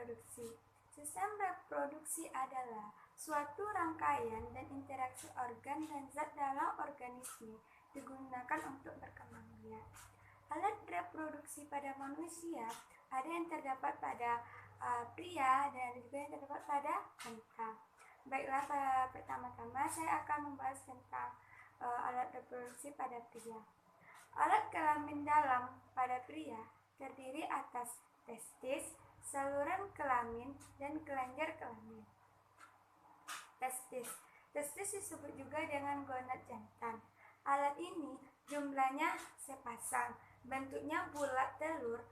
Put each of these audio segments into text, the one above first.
reproduksi. Sistem reproduksi adalah suatu rangkaian dan interaksi organ dan zat dalam organisme digunakan untuk berkembang biak. Alat reproduksi pada manusia ada yang terdapat pada pria dan ada juga yang terdapat pada wanita. Baiklah, pertama-tama saya akan membahas tentang alat reproduksi pada pria. Alat kelamin dalam pada pria terdiri atas testis, saluran kelamin, dan kelenjar kelamin. Testis disebut juga dengan gonad jantan. Alat ini jumlahnya sepasang, bentuknya bulat telur.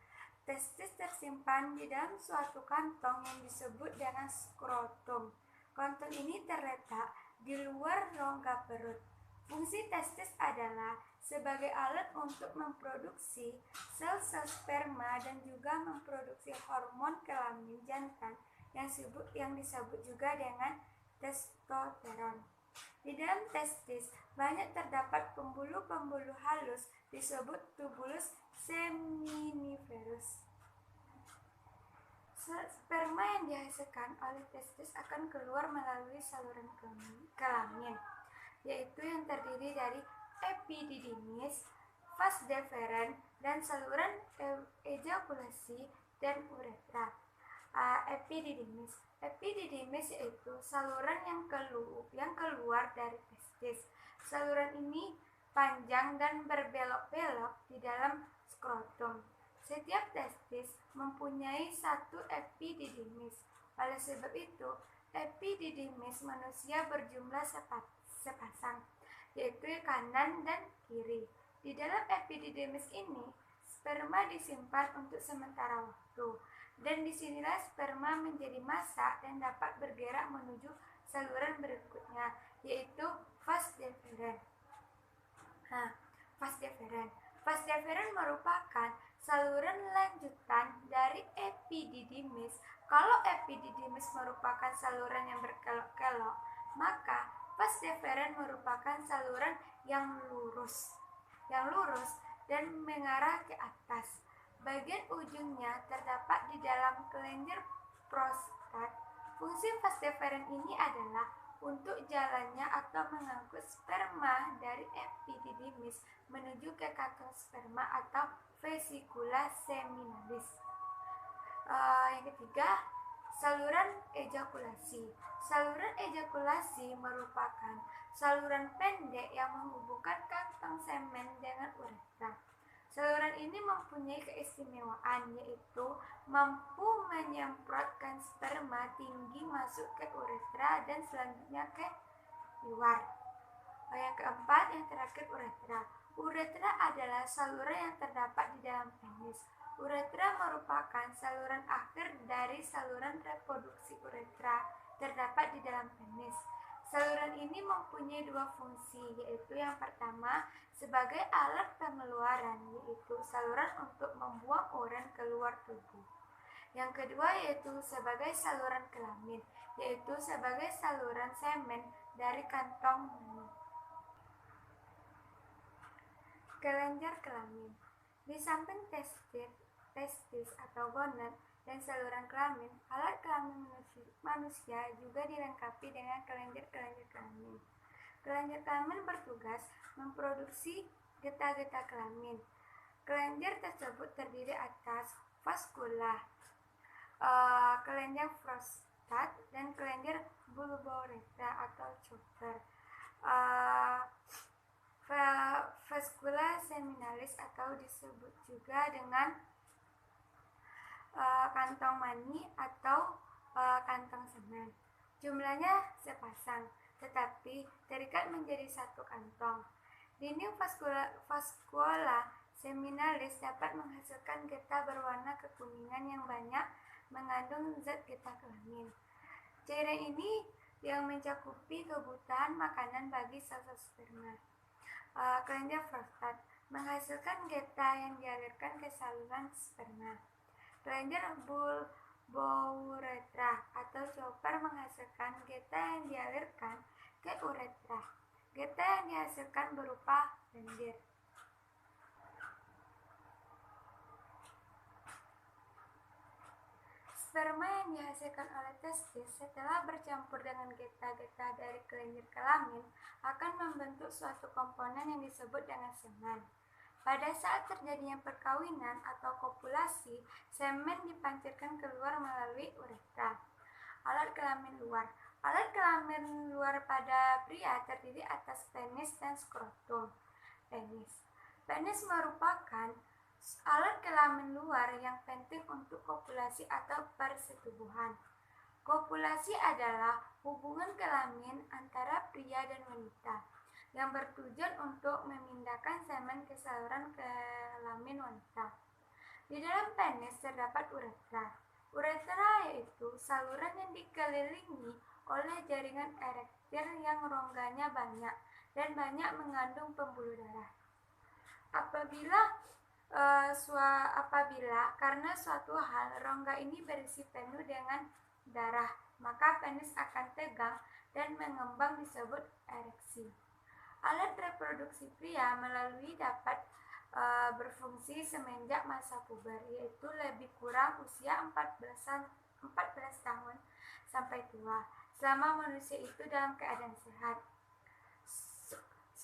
Testis tersimpan di dalam suatu kantong yang disebut dengan skrotum. Kantong ini terletak di luar rongga perut. Fungsi testis adalah sebagai alat untuk memproduksi sel-sel sperma dan juga memproduksi hormon kelamin jantan yang disebut juga dengan testosteron. Di dalam testis banyak terdapat pembuluh-pembuluh halus disebut tubulus seminiferus. Sperma yang dihasilkan oleh testis akan keluar melalui saluran kelamin, yaitu yang terdiri dari epididymis, vas deferens, dan saluran ejakulasi dan uretra. Epididymis yaitu saluran yang keluar dari testis. Saluran ini panjang dan berbelok-belok di dalam skrotum. Setiap testis mempunyai satu epididymis. Oleh sebab itu, epididymis manusia berjumlah sepasang, yaitu kanan dan kiri. Di dalam epididymis ini, sperma disimpan untuk sementara waktu, dan disinilah sperma menjadi massa dan dapat bergerak menuju saluran berikutnya, yaitu vas deferens. Vas deferens merupakan saluran lanjutan dari epididymis. Kalau epididymis merupakan saluran yang berkelok-kelok, maka vas deferens merupakan saluran yang lurus dan mengarah ke atas. Bagian ujungnya terdapat di dalam kelenjar prostat. Fungsi vas deferens ini adalah untuk jalannya atau mengangkut sperma dari epididymis menuju ke kantong sperma atau vesikula seminalis. Yang ketiga, saluran ejakulasi. Saluran ejakulasi merupakan saluran pendek yang menghubungkan kantong semen dengan uretra. Saluran ini mempunyai keistimewaan, yaitu mampu menyemprotkan sperma tinggi masuk ke uretra dan selanjutnya ke luar. Yang keempat, yang terakhir, uretra. Uretra adalah saluran yang terdapat di dalam penis. Uretra merupakan saluran akhir dari saluran reproduksi uretra terdapat di dalam penis. Saluran ini mempunyai dua fungsi, yaitu yang pertama sebagai alat pengeluaran, yaitu saluran untuk membuang urin keluar tubuh. Yang kedua yaitu sebagai saluran kelamin, yaitu sebagai saluran semen dari kantong mani. Kelenjar kelamin. Di samping testis atau gonad dan saluran kelamin, alat kelamin manusia juga dilengkapi dengan kelenjar-kelenjar kelamin. Kelenjar kelamin bertugas memproduksi getah-getah kelamin. Kelenjar tersebut terdiri atas vaskula, kelenjar prostat, dan kelenjar bulbouretra atau chopper. Vaskula seminalis atau disebut juga dengan kantong mani atau kantong semen. Jumlahnya sepasang, tetapi terikat menjadi satu kantong. Dinding vaskula seminalis dapat menghasilkan getah berwarna kekuningan yang banyak mengandung zat getah kelamin. Cairan ini yang mencakupi kebutuhan makanan bagi sel-sel sperma. Kelenjar prostat menghasilkan getah yang dialirkan ke saluran sperma. Kelenjar bulbouretra atau chopper menghasilkan getah yang dialirkan ke uretra. Getah yang dihasilkan berupa lendir. Sperma yang dihasilkan oleh testis setelah bercampur dengan getah-getah dari kelenjar kelamin akan membentuk suatu komponen yang disebut dengan semen. Pada saat terjadinya perkawinan atau kopulasi, semen dipancarkan keluar melalui uretra. Alat kelamin luar. Alat kelamin luar pada pria terdiri atas penis dan skrotum. Penis merupakan alat kelamin luar yang penting untuk kopulasi atau persetubuhan. Kopulasi adalah hubungan kelamin antara pria dan wanita yang bertujuan untuk memindahkan semen ke saluran kelamin wanita. Di dalam penis terdapat uretra. Uretra yaitu saluran yang dikelilingi oleh jaringan erektil yang rongganya banyak dan banyak mengandung pembuluh darah. Apabila karena suatu hal rongga ini berisi penuh dengan darah, maka penis akan tegang dan mengembang disebut ereksi. Alat reproduksi pria melalui dapat berfungsi semenjak masa puber, yaitu lebih kurang usia 14 tahun sampai tua, selama manusia itu dalam keadaan sehat.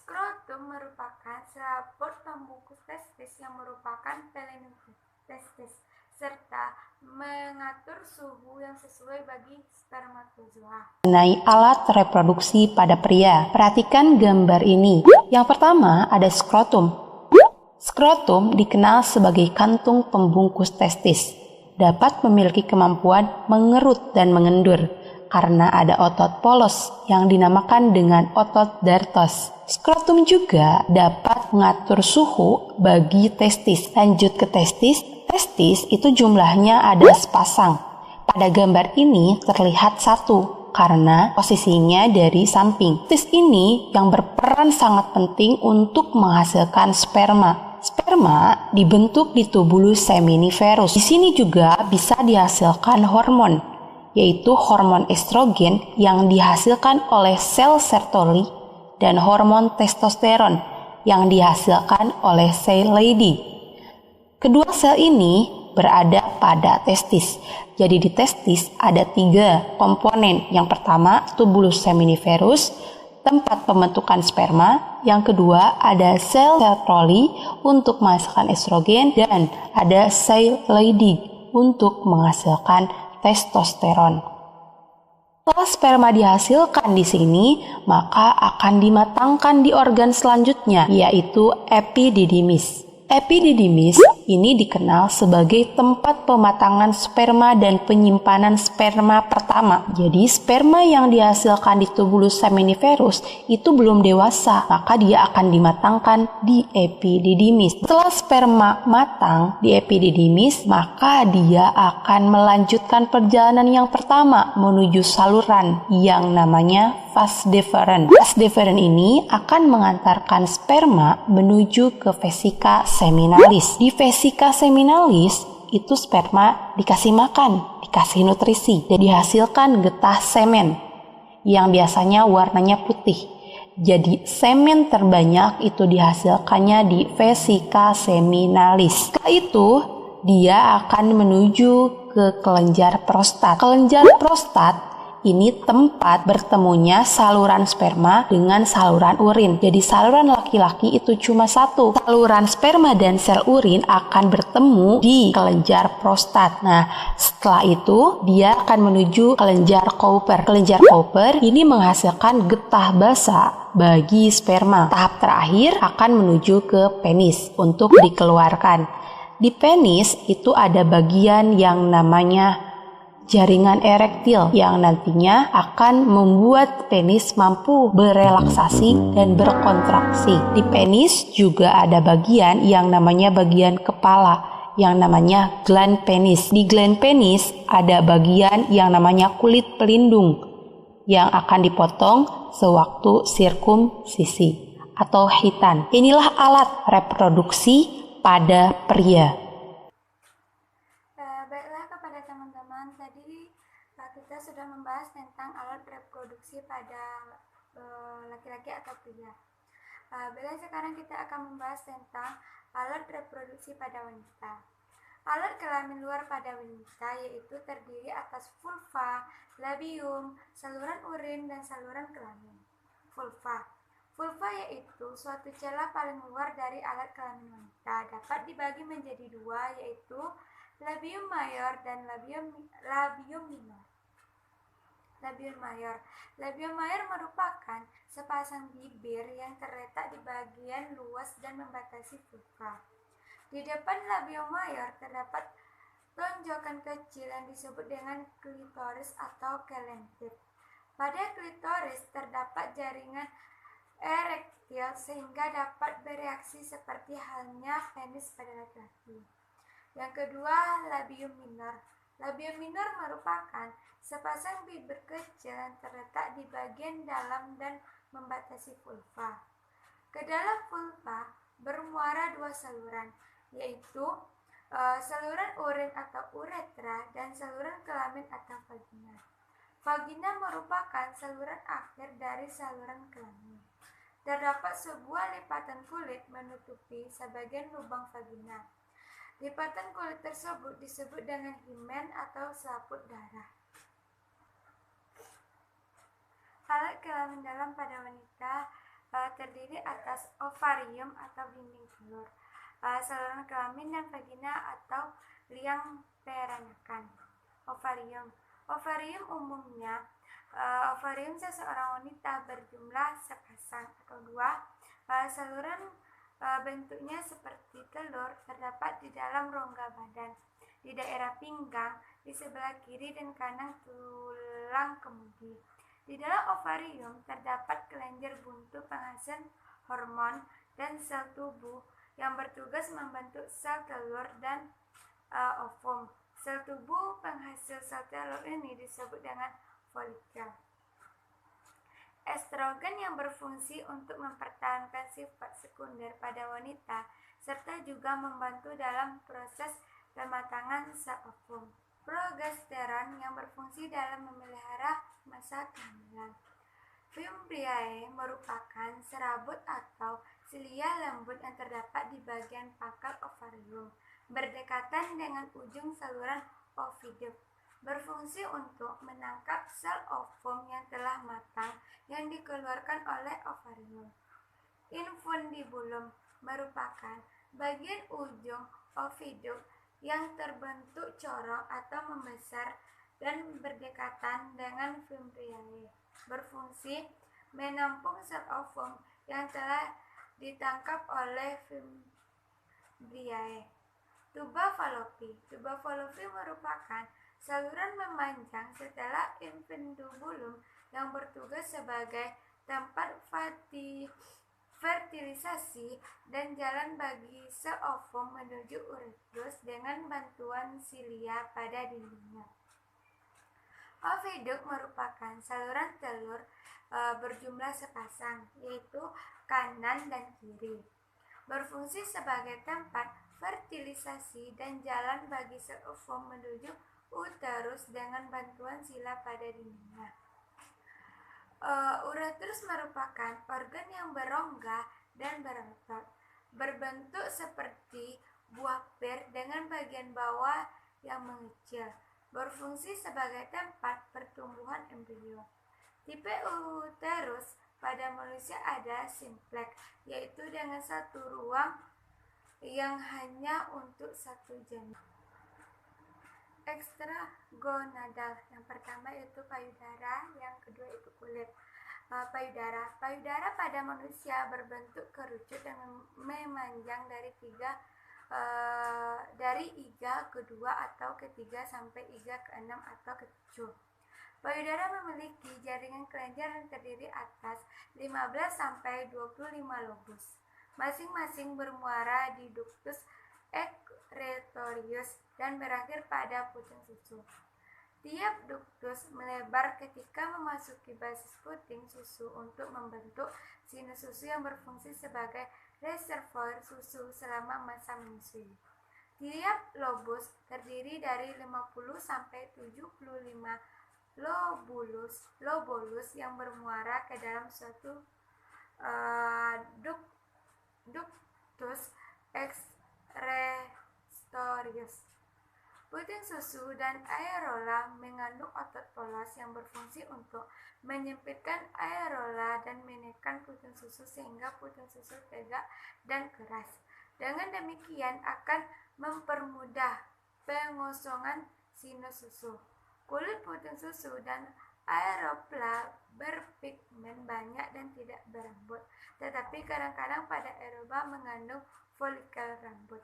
Skrotum merupakan selaput pembungkus testis yang merupakan pelindung testis, serta mengatur suhu yang sesuai bagi spermatozoa. Mengenai alat reproduksi pada pria, perhatikan gambar ini. Yang pertama ada skrotum. Skrotum dikenal sebagai kantung pembungkus testis. Dapat memiliki kemampuan mengerut dan mengendur karena ada otot polos yang dinamakan dengan otot dartos. Skrotum juga dapat mengatur suhu bagi testis. Lanjut ke testis. Testis itu jumlahnya ada sepasang. Pada gambar ini terlihat satu karena posisinya dari samping. Testis ini yang berperan sangat penting untuk menghasilkan sperma. Sperma dibentuk di tubulus seminiferus. Di sini juga bisa dihasilkan hormon, yaitu hormon estrogen yang dihasilkan oleh sel Sertoli dan hormon testosteron yang dihasilkan oleh sel Leydig. Kedua sel ini berada pada testis. Jadi di testis ada 3 komponen. Yang pertama tubulus seminiferus, tempat pembentukan sperma. Yang kedua ada sel Sertoli untuk menghasilkan estrogen dan ada sel Leydig untuk menghasilkan testosteron. Setelah sperma dihasilkan di sini, maka akan dimatangkan di organ selanjutnya, yaitu epididymis. Epididymis ini dikenal sebagai tempat pematangan sperma dan penyimpanan sperma pertama. Jadi sperma yang dihasilkan di tubulus seminiferus itu belum dewasa, maka dia akan dimatangkan di epididymis. Setelah sperma matang di epididymis, maka dia akan melanjutkan perjalanan yang pertama menuju saluran yang namanya vas deferens. Vas deferens ini akan mengantarkan sperma menuju ke vesika seminalis. Di vesika seminalis itu sperma dikasih makan, dikasih nutrisi, dan dihasilkan getah semen yang biasanya warnanya putih. Jadi semen terbanyak itu dihasilkannya di vesika seminalis. Setelah itu dia akan menuju ke kelenjar prostat. Kelenjar prostat ini tempat bertemunya saluran sperma dengan saluran urin. Jadi saluran laki-laki itu cuma satu. Saluran sperma dan sel urin akan bertemu di kelenjar prostat. Nah, setelah itu dia akan menuju kelenjar Cowper. Kelenjar Cowper ini menghasilkan getah basa bagi sperma. Tahap terakhir akan menuju ke penis untuk dikeluarkan. Di penis itu ada bagian yang namanya jaringan erektil yang nantinya akan membuat penis mampu berelaksasi dan berkontraksi. Di penis juga ada bagian yang namanya bagian kepala yang namanya gland penis. Di gland penis ada bagian yang namanya kulit pelindung yang akan dipotong sewaktu sirkumsisi atau khitan. Inilah alat reproduksi pada pria. Baiklah kepada teman-teman, tadi kita sudah membahas tentang alat reproduksi pada laki-laki atau pria. Bila sekarang kita akan membahas tentang alat reproduksi pada wanita. Alat kelamin luar pada wanita yaitu terdiri atas vulva, labium, saluran urin, dan saluran kelamin. Vulva. Vulva yaitu suatu celah paling luar dari alat kelamin wanita. Dapat dibagi menjadi dua, yaitu labium mayor dan labium minor. Labium mayor merupakan sepasang bibir yang terletak di bagian luas dan membatasi vulva. Di depan labium mayor terdapat tonjokan kecil yang disebut dengan klitoris atau kelentir. Pada klitoris terdapat jaringan erektil sehingga dapat bereaksi seperti halnya penis pada laki-laki. Yang kedua, labium minor. Labium minor merupakan sepasang bibir kecil yang terletak di bagian dalam dan membatasi vulva. Ke dalam vulva bermuara dua saluran, yaitu saluran urin atau uretra dan saluran kelamin atau vagina. Vagina merupakan saluran akhir dari saluran kelamin. Terdapat sebuah lipatan kulit menutupi sebagian lubang vagina. Lipatan kulit tersebut disebut dengan himen atau selaput darah. Alat kelamin dalam pada wanita terdiri atas ovarium atau dinding telur, saluran kelamin dan vagina atau liang peranakan. Ovarium umumnya ovarium seseorang wanita berjumlah sepasang atau dua. Saluran bentuknya seperti telur, terdapat di dalam rongga badan, di daerah pinggang, di sebelah kiri dan kanan tulang kemudi. Di dalam ovarium terdapat kelenjar buntu penghasil hormon dan sel tubuh yang bertugas membentuk sel telur dan ovum. Sel tubuh penghasil sel telur ini disebut dengan folikel. Estrogen yang berfungsi untuk mempertahankan sifat sekunder pada wanita serta juga membantu dalam proses pematangan sel ovum. Progesteron yang berfungsi dalam memelihara masa kehamilan. Fimbriae merupakan serabut atau silia lembut yang terdapat di bagian pangkal ovarium, berdekatan dengan ujung saluran oviduct. Berfungsi untuk menangkap sel ovum yang telah matang yang dikeluarkan oleh ovarium. Infundibulum merupakan bagian ujung oviduct yang terbentuk corong atau membesar dan berdekatan dengan fimbriae. Berfungsi menampung sel ovum yang telah ditangkap oleh fimbriae. Tuba Fallopi merupakan saluran memanjang setelah infundibulum yang bertugas sebagai tempat fertilisasi dan jalan bagi sel ovum menuju uretrus dengan bantuan silia pada dindingnya. Oviduct merupakan saluran telur berjumlah sepasang, yaitu kanan dan kiri. Berfungsi sebagai tempat fertilisasi dan jalan bagi sel ovum menuju uterus dengan bantuan sila pada dindingnya. Uretrus merupakan organ yang berongga dan berotot, berbentuk seperti buah pir dengan bagian bawah yang mengecil. Berfungsi sebagai tempat pertumbuhan embrio. Tipe uterus pada manusia ada simplex, yaitu dengan satu ruang yang hanya untuk satu janin. Ekstragonadal, yang pertama yaitu payudara, yang kedua itu kulit. Payudara pada manusia berbentuk kerucut dan memanjang dari iga kedua atau ketiga sampai iga keenam atau ketujuh. Payudara memiliki jaringan kelenjar yang terdiri atas 15 sampai 25 lobus. Masing-masing bermuara di ductus excretorius dan berakhir pada puting susu. Tiap ductus melebar ketika memasuki basis puting susu untuk membentuk sinus susu yang berfungsi sebagai reservoir susu selama masa menyusui. Tiap lobus terdiri dari 50 sampai 75 lobulus yang bermuara ke dalam suatu ductus excretorius. Puting susu dan areola mengandung otot polos yang berfungsi untuk menyempitkan areola dan menekan puting susu sehingga puting susu tegak dan keras. Dengan demikian akan mempermudah pengosongan sinus susu. Kulit puting susu dan areola berpigmen banyak dan tidak berambut, tetapi kadang-kadang pada areola mengandung folikel rambut.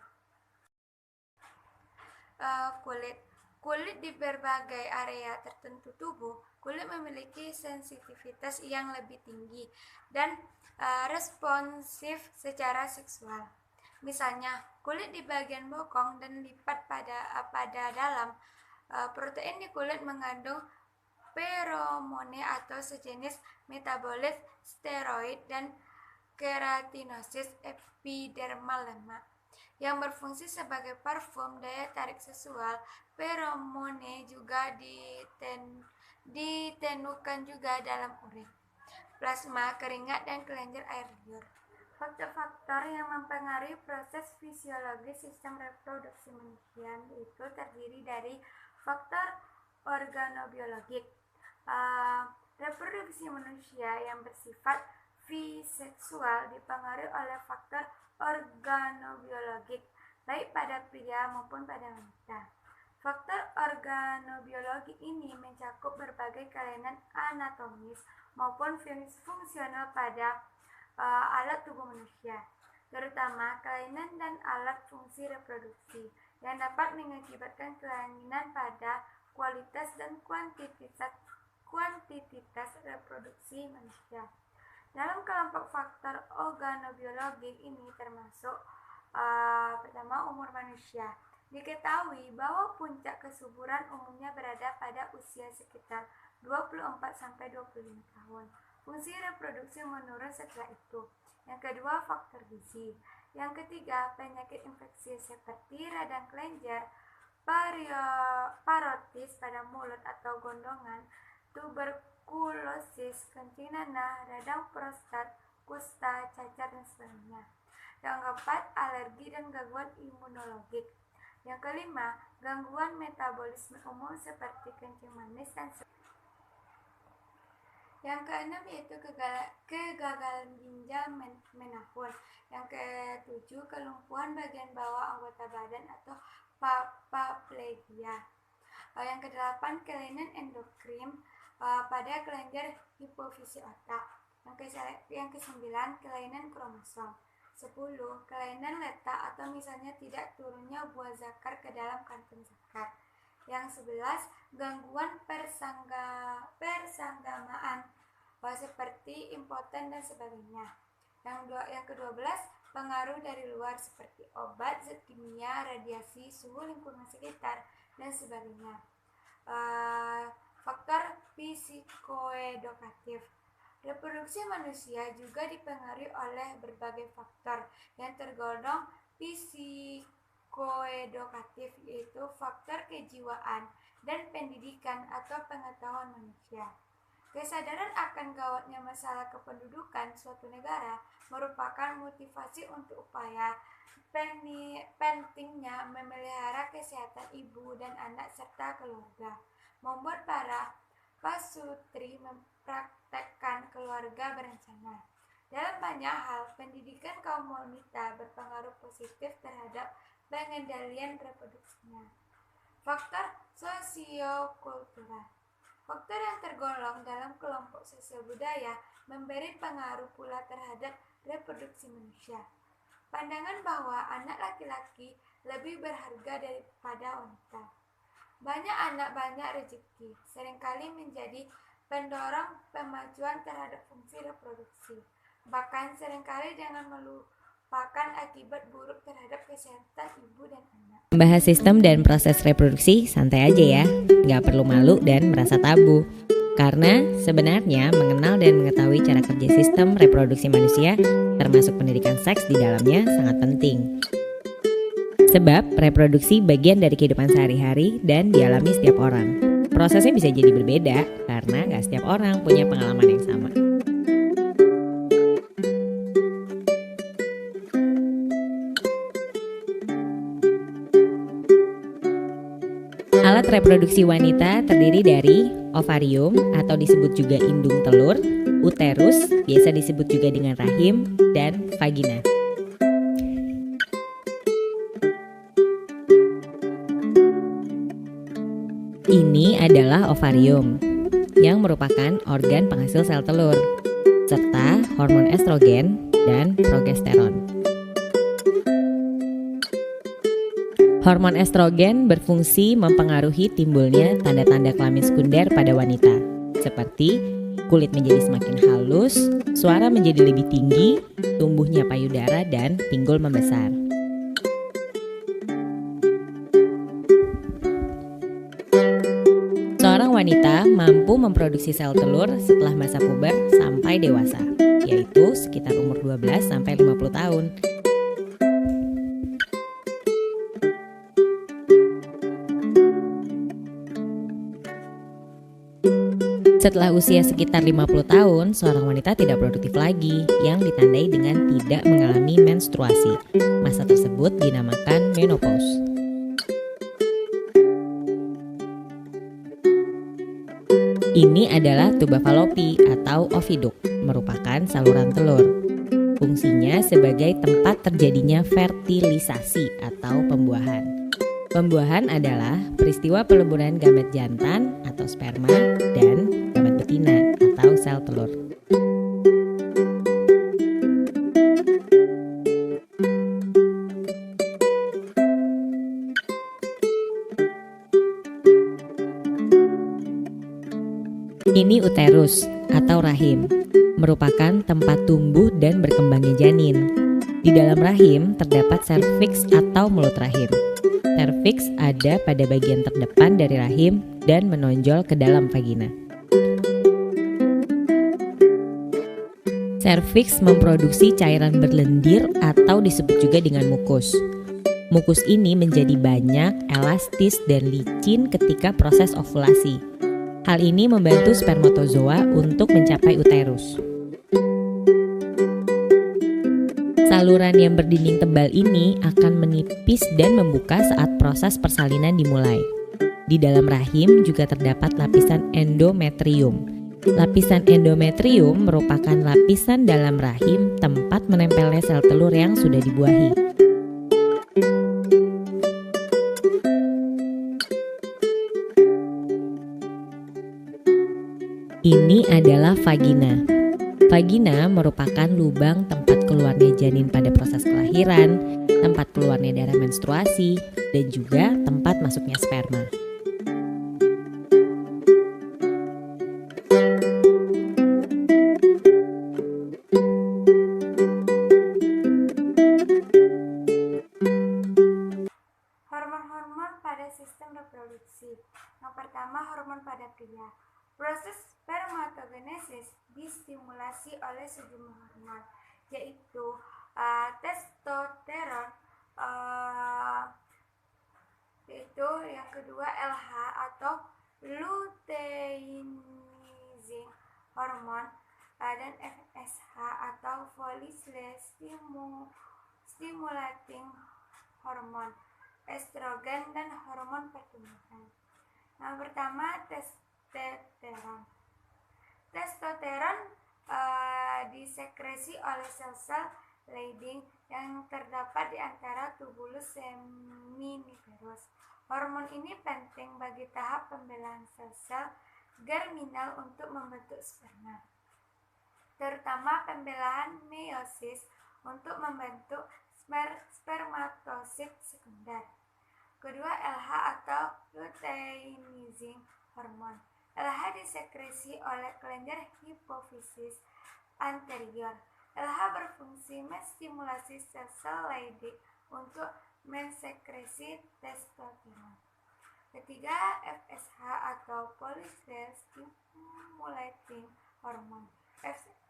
Kulit di berbagai area tertentu tubuh, kulit memiliki sensitivitas yang lebih tinggi dan responsif secara seksual. Misalnya, kulit di bagian bokong dan lipat pada dalam protein di kulit mengandung feromone atau sejenis metabolit steroid dan keratinosis epidermal lemak yang berfungsi sebagai parfum daya tarik seksual. Feromone juga ditemukan juga dalam urin, plasma, keringat, dan kelenjar air liur. Faktor-faktor yang mempengaruhi proses fisiologis sistem reproduksi manusia itu terdiri dari faktor organobiologik. Reproduksi manusia yang bersifat biseksual dipengaruhi oleh faktor organobiologik, baik pada pria maupun pada wanita. Faktor organobiologi ini mencakup berbagai kelainan anatomis maupun fungsional pada alat tubuh manusia, terutama kelainan dan alat fungsi reproduksi yang dapat mengakibatkan kelainan pada kualitas dan kuantitas reproduksi manusia. Dalam kelompok faktor organobiologi ini termasuk pertama, umur manusia. Diketahui bahwa puncak kesuburan umumnya berada pada usia sekitar 24-25 tahun. Fungsi reproduksi menurun setelah itu. Yang kedua, faktor gizi. Yang ketiga, penyakit infeksi seperti radang kelenjar, parotis pada mulut atau gondongan, tuberkulosis, kencing nanah, radang prostat, kusta, cacar, dan sebagainya. Yang keempat, alergi dan gangguan imunologik. Yang kelima, gangguan metabolisme umum seperti kencing manis dan yang keenam yaitu kegagalan ginjal menahun. Yang ketujuh, kelumpuhan bagian bawah anggota badan atau paraplegia. Yang kedelapan, kelainan endokrin pada kelenjar hipofisi otak. Yang kesembilan, kelainan kromosom. 10. Kelainan letak atau misalnya tidak turunnya buah zakar ke dalam kantung zakar. Yang 11, gangguan persanggamaan seperti impoten dan sebagainya. Yang ke-12, pengaruh dari luar seperti obat, zat kimia, radiasi, suhu lingkungan sekitar, dan sebagainya. Faktor psikoedukatif. Reproduksi manusia juga dipengaruhi oleh berbagai faktor yang tergolong psikoedukatif, yaitu faktor kejiwaan dan pendidikan atau pengetahuan manusia. Kesadaran akan gawatnya masalah kependudukan suatu negara merupakan motivasi untuk upaya pentingnya memelihara kesehatan ibu dan anak serta keluarga, membuat para pasutri mempraktekkan keluarga berencana. Dalam banyak hal, pendidikan kaum wanita berpengaruh positif terhadap pengendalian reproduksinya. Faktor sosiokultural. Faktor yang tergolong dalam kelompok sosial budaya memberi pengaruh pula terhadap reproduksi manusia. Pandangan bahwa anak laki-laki lebih berharga daripada wanita. Banyak anak banyak rezeki seringkali menjadi pendorong pemajuan terhadap fungsi reproduksi. Bahkan seringkali dengan melupakan akibat buruk terhadap kesehatan ibu dan anak. Membahas sistem dan proses reproduksi santai aja ya, nggak perlu malu dan merasa tabu. Karena sebenarnya mengenal dan mengetahui cara kerja sistem reproduksi manusia, termasuk pendidikan seks di dalamnya, sangat penting. Sebab reproduksi bagian dari kehidupan sehari-hari dan dialami setiap orang. Prosesnya bisa jadi berbeda karena nggak setiap orang punya pengalaman yang sama. reproduksi wanita terdiri dari ovarium atau disebut juga indung telur, uterus, biasa disebut juga dengan rahim, dan vagina. Ini adalah ovarium, yang merupakan organ penghasil sel telur, serta hormon estrogen dan progesteron. Hormon estrogen berfungsi mempengaruhi timbulnya tanda-tanda kelamin sekunder pada wanita, seperti kulit menjadi semakin halus, suara menjadi lebih tinggi, tumbuhnya payudara, dan pinggul membesar. Seorang wanita mampu memproduksi sel telur setelah masa puber sampai dewasa, yaitu sekitar umur 12-50 tahun. Setelah usia sekitar 50 tahun, seorang wanita tidak produktif lagi, yang ditandai dengan tidak mengalami menstruasi. Masa tersebut dinamakan menopause. Ini adalah tuba falopi atau oviduk, merupakan saluran telur. Fungsinya sebagai tempat terjadinya fertilisasi atau pembuahan. Pembuahan adalah peristiwa peleburan gamet jantan atau sperma dan gamet betina atau sel telur. Ini uterus atau rahim, merupakan tempat tumbuh dan berkembangnya janin. Di dalam rahim terdapat serviks atau mulut rahim. Serviks ada pada bagian terdepan dari rahim dan menonjol ke dalam vagina. Serviks memproduksi cairan berlendir atau disebut juga dengan mukus. Mukus ini menjadi banyak, elastis, dan licin ketika proses ovulasi. Hal ini membantu spermatozoa untuk mencapai uterus. Saluran yang berdinding tebal ini akan menipis dan membuka saat proses persalinan dimulai. Di dalam rahim juga terdapat lapisan endometrium. Lapisan endometrium merupakan lapisan dalam rahim tempat menempelnya sel telur yang sudah dibuahi. Ini adalah vagina. Vagina merupakan lubang tempat keluarnya janin pada proses kelahiran, tempat keluarnya darah menstruasi, dan juga tempat masuknya sperma. Hormon-hormon pada sistem reproduksi. Yang pertama, hormon pada pria. Proses spermatogenesis distimulasi oleh sejumlah hormon, yaitu testosteron, yaitu yang kedua LH atau luteinizing hormon, dan FSH atau follicle stimulating hormon, estrogen, dan hormon pertumbuhan. Yang pertama, testosteron. Testosteron disekresi oleh sel-sel Leydig yang terdapat di antara tubulus seminiferus. Hormon ini penting bagi tahap pembelahan sel-sel germinal untuk membentuk sperma, terutama pembelahan meiosis untuk membentuk spermatosit sekunder. Kedua, LH atau luteinizing hormon. LH disekresi oleh kelenjar hipofisis anterior. LH berfungsi menstimulasi sel-sel Leydig untuk mensekresi testosteron. Ketiga, FSH atau follicle stimulating hormon.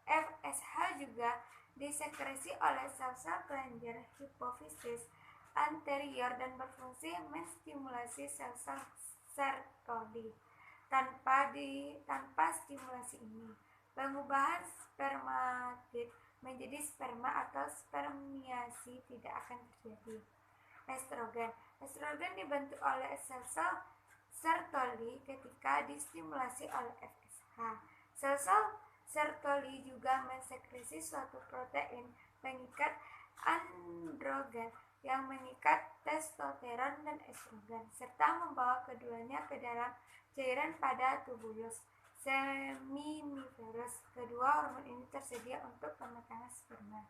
FSH juga disekresi oleh sel-sel kelenjar hipofisis anterior dan berfungsi menstimulasi sel-sel Sertoli. Tanpa stimulasi ini, pengubahan spermatid menjadi sperma atau spermiasi tidak akan terjadi. Estrogen. Estrogen dibentuk oleh sel-sel Sertoli ketika distimulasi oleh FSH. Sel-sel Sertoli juga mensekresi suatu protein pengikat androgen yang mengikat testosteron dan estrogen, serta membawa keduanya ke dalam cairan pada tubulus seminiferus. Kedua hormon ini tersedia untuk pematangan sperma.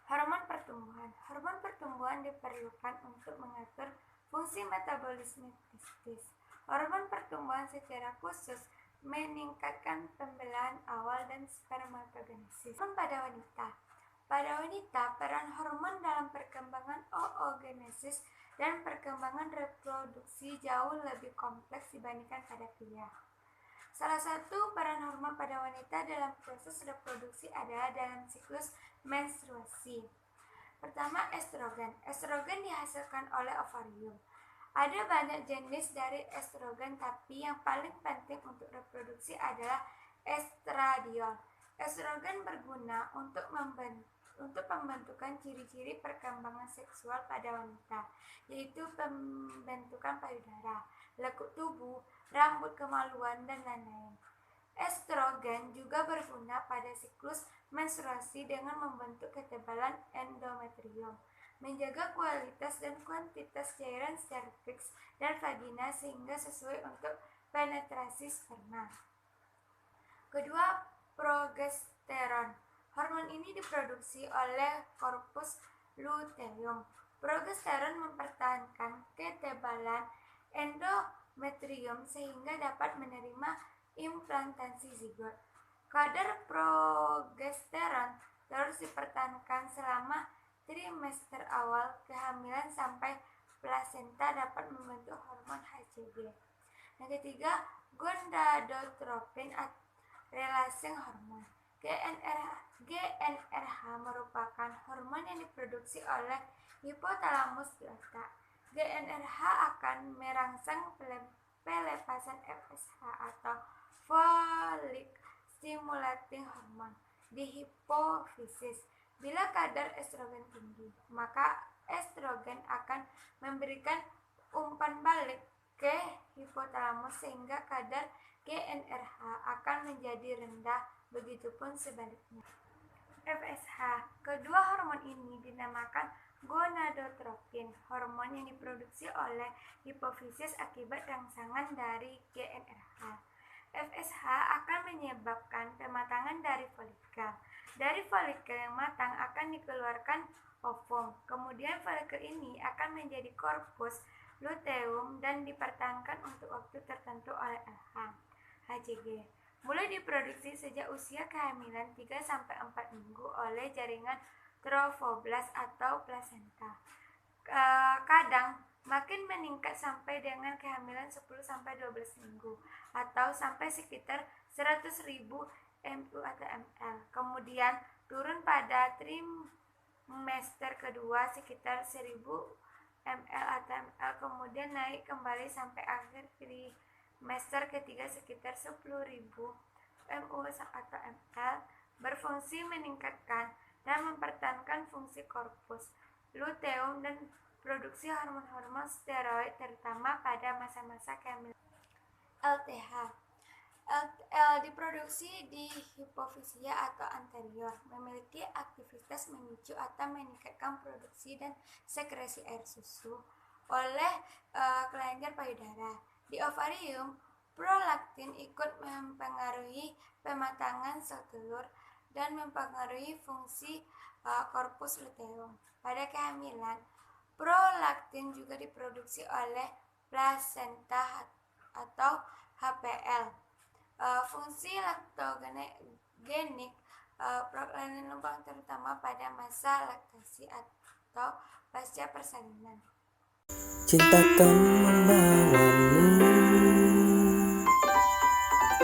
Hormon pertumbuhan. Hormon pertumbuhan diperlukan untuk mengatur fungsi metabolisme testis. Hormon pertumbuhan secara khusus meningkatkan pembelahan awal dan spermatogenesis. Hormon pada wanita. Pada wanita, peran hormon dalam perkembangan oogenesis dan perkembangan reproduksi jauh lebih kompleks dibandingkan pada pria. Salah satu peran hormon pada wanita dalam proses reproduksi adalah dalam siklus menstruasi. Pertama, estrogen. Estrogen dihasilkan oleh ovarium. Ada banyak jenis dari estrogen, tapi yang paling penting untuk reproduksi adalah estradiol. Estrogen berguna untuk pembentukan ciri-ciri perkembangan seksual pada wanita, yaitu pembentukan payudara, lekuk tubuh, rambut kemaluan, dan lain-lain. Estrogen juga berguna pada siklus menstruasi dengan membentuk ketebalan endometrium, menjaga kualitas dan kuantitas cairan serviks dan vagina sehingga sesuai untuk penetrasi sperma. Kedua, progesteron. Hormon ini diproduksi oleh korpus luteum. Progesteron mempertahankan ketebalan endometrium sehingga dapat menerima implantasi zigot. Kadar progesteron terus dipertahankan selama trimester awal kehamilan sampai plasenta dapat membentuk hormon HCG. Yang ketiga, gonadotropin releasing hormone. GnRH merupakan hormon yang diproduksi oleh hipotalamus di otak. GnRH akan merangsang pelepasan FSH atau follicle stimulating hormone di hipofisis. Bila kadar estrogen tinggi, maka estrogen akan memberikan umpan balik ke hipotalamus sehingga kadar GnRH akan menjadi rendah, begitupun sebaliknya. FSH. Kedua hormon ini dinamakan gonadotropin, hormon yang diproduksi oleh hipofisis akibat rangsangan dari GnRH. FSH akan menyebabkan pematangan dari folikel. Dari folikel yang matang akan dikeluarkan ovum. Kemudian folikel ini akan menjadi korpus luteum dan dipertahankan untuk waktu tertentu oleh HCG. Mulai diproduksi sejak usia kehamilan 3-4 minggu oleh jaringan trofoblast atau plasenta. Kadang makin meningkat sampai dengan kehamilan 10-12 minggu atau sampai sekitar 100.000 mU atau ml. Kemudian turun pada trimester kedua sekitar 1000 ml atau ml, kemudian naik kembali sampai akhir trimester ketiga sekitar 10.000 mU atau ml, berfungsi meningkatkan dan mempertahankan fungsi korpus luteum dan produksi hormon-hormon steroid terutama pada masa-masa kehamilan. LTH. LTL diproduksi di hipofisia atau anterior, memiliki aktivitas memicu atau meningkatkan produksi dan sekresi air susu oleh kelenjar payudara. Di ovarium, prolaktin ikut mempengaruhi pematangan sel telur dan mempengaruhi fungsi korpus luteum. Pada kehamilan, prolaktin juga diproduksi oleh plasenta atau HPL. Fungsi laktogenik prolaktin lubang terutama pada masa laktasi atau pasca persalinan. Cinta kan membawa